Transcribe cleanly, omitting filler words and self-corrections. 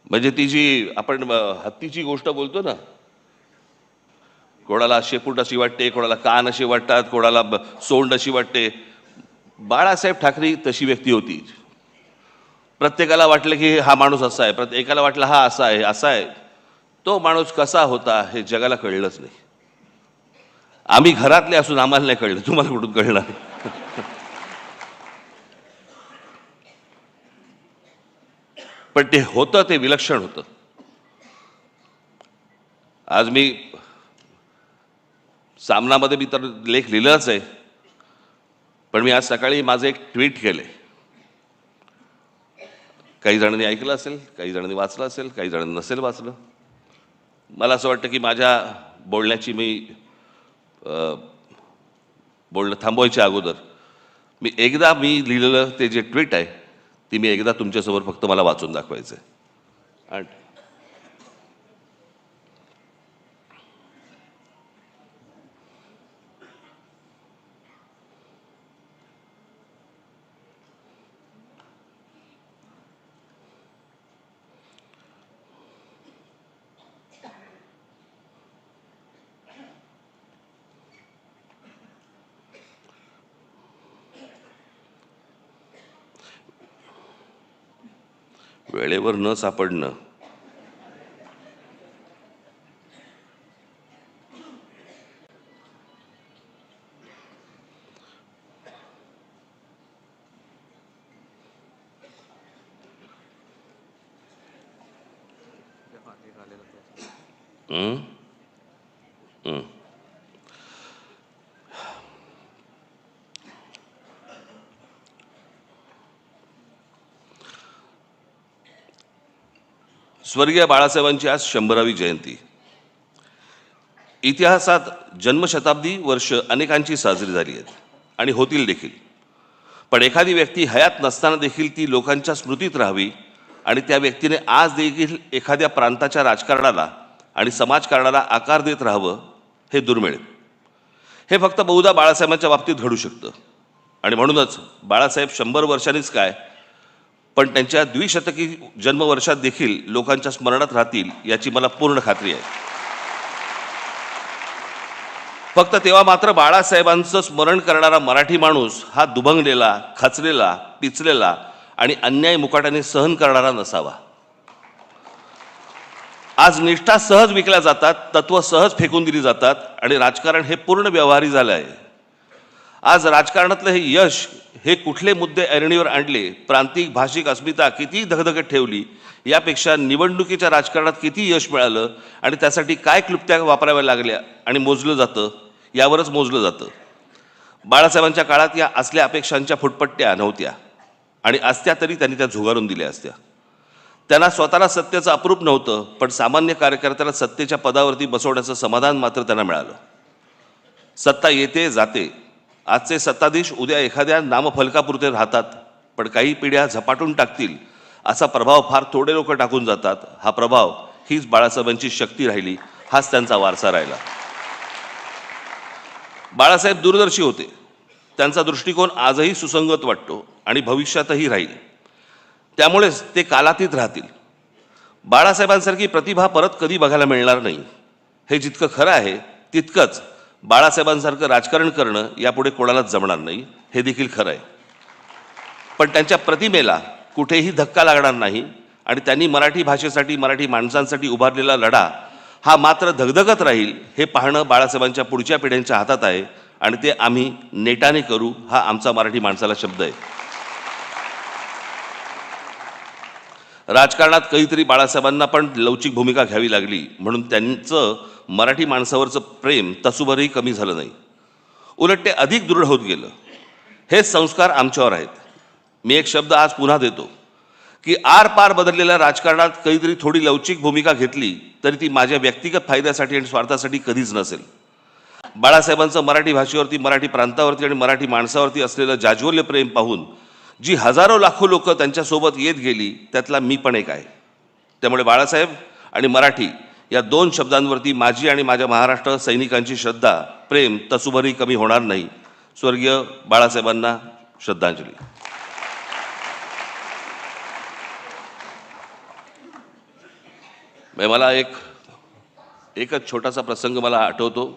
म्हणजे ती जी आपण हत्तीची गोष्ट बोलतो ना, कोणाला शेपूट अशी वाटते, कोणाला कान असे वाटतात, कोणाला सोंड अशी वाटते. बाळासाहेब ठाकरे तशी व्यक्ती होती. प्रत्येकाला वाटलं की हा माणूस असा आहे, प्रत्येकाला वाटलं हा असा आहे असा आहे. तो माणूस कसा होता हे जगाला कळलंच नाही. आम्ही घरातले असून आम्हाला नाही कळलं, तुम्हाला कुठून कळणार? पण ते होतं, ते विलक्षण होतं. आज मी सामनामध्ये मी तर लेख लिहिलाच आहे, पण मी आज सकाळी माझं एक ट्विट केलंय. काही जणांनी ऐकलं असेल, काही जणांनी वाचलं असेल, काही जणांनी नसेल वाचलं. मला असं वाटतं की माझ्या बोलण्याची बोलणं थांबवायच्या अगोदर मी लिहिलेलं ते जे ट्विट आहे ती मी एकदा तुमच्यासमोर फक्त मला वाचून दाखवायचं आहे. आणि वेळेवर न सापडणं स्वर्गीय बाळासाहेबांची आज 100वी जयंती. इतिहासात जन्मशताब्दी वर्ष अनेकांची साजरी झाली आहेत आणि होतील देखील. पण एखादी व्यक्ती हयात नसताना देखील ती लोकांच्या स्मृतीत राहावी आणि त्या व्यक्तीने आज देखील एखाद्या प्रांताच्या राजकारणाला आणि समाजकारणाला आकार देत राहावं, हे दुर्मिळ. हे फक्त बहुधा बाळासाहेबांच्या बाबतीत घडू शकतं. आणि म्हणूनच बाळासाहेब 100 वर्षांनीच काय, पण त्यांच्या द्विशतकी जन्मवर्षात देखील लोकांच्या स्मरणात राहतील याची मला पूर्ण खात्री आहे. फक्त तेव्हा मात्र बाळासाहेबांचं स्मरण करणारा मराठी माणूस हा दुभंगलेला, खचलेला, पिचलेला आणि अन्याय मुकाट्याने सहन करणारा नसावा. आज निष्ठा सहज विकल्या जातात, तत्व सहज फेकून दिली जातात आणि राजकारण हे पूर्ण व्यवहारी झालं आहे. आज राजकारणातलं हे यश, हे कुठले मुद्दे ऐरणीवर आणले, प्रांतिक भाषिक अस्मिता किती धगधगत ठेवली, यापेक्षा निवडणुकीच्या राजकारणात किती यश मिळालं आणि त्यासाठी काय क्लुप्त्या वापराव्या लागल्या आणि मोजलं जातं, यावरच मोजलं जातं. बाळासाहेबांच्या काळात या असल्या अपेक्षांच्या फुटपट्ट्या नव्हत्या आणि असत्या तरी त्यांनी त्या झुगारून दिल्या असत्या. त्यांना स्वतःला सत्तेचं अप्रूप नव्हतं, पण सामान्य कार्यकर्त्याला सत्तेच्या पदावरती बसवण्याचं समाधान मात्र त्यांना मिळालं. सत्ता येते जाते. आजचे सत्ताधीश उद्या एखाद्या नामफलकापुरते राहतात, पण काही पिढ्या झपाटून टाकतील असा प्रभाव फार थोडे लोक टाकून जातात. हा प्रभाव हीच बाळासाहेबांची शक्ती राहिली, हाच त्यांचा वारसा राहिला. बाळासाहेब दूरदर्शी होते. त्यांचा दृष्टिकोन आजही सुसंगत वाटतो आणि भविष्यातही राहील. त्यामुळेच ते कालातीत राहतील. बाळासाहेबांसारखी प्रतिभा परत कधी बघायला मिळणार नाही, हे जितकं खरं आहे तितकंच बाळासाहेबांसारखं राजकारण करणं यापुढे कोणालाच जमणार नाही, हे देखील खरं आहे. पण त्यांच्या प्रतिमेला कुठेही धक्का लागणार नाही आणि त्यांनी मराठी भाषेसाठी, मराठी माणसांसाठी उभारलेला लढा हा मात्र धगधगत राहील, हे पाहणं बाळासाहेबांच्या पुढच्या पिढ्यांच्या हातात आहे आणि ते आम्ही नेटाने करू, हा आमचा मराठी माणसाला शब्द आहे. राजकारणात कधीतरी बाळासाहेबांना पण लवचिक भूमिका घ्यावी लागली, म्हणून त्यांचं मराठी माणसावरचं प्रेम तसूभरही कमी झालं नाही, उलट ते अधिक दृढ होत गेलं. हेच संस्कार आमच्यावर आहेत. मी एक शब्द आज पुन्हा देतो की आरपार बदललेल्या राजकारणात कधीतरी थोडी लवचिक भूमिका घेतली तरी ती माझ्या व्यक्तिगत फायद्यासाठी आणि स्वार्थासाठी कधीच नसेल. बाळासाहेबांचं मराठी भाषेवरती, मराठी प्रांतावरती आणि मराठी माणसावरती असलेलं जाज्वल्य प्रेम पाहून जी हजारो लाखो लोक त्यांच्यासोबत येत गेली, त्यातला मी पण एक आहे. त्यामुळे बाळासाहेब आणि मराठी या 2 शब्दांवरती माझी आणि माझ्या महाराष्ट्र सैनिकांची श्रद्धा, प्रेम तसूभरही कमी होणार नाही. स्वर्गीय बाळासाहेबांना श्रद्धांजली. मला एकच छोटासा प्रसंग मला आठवतो.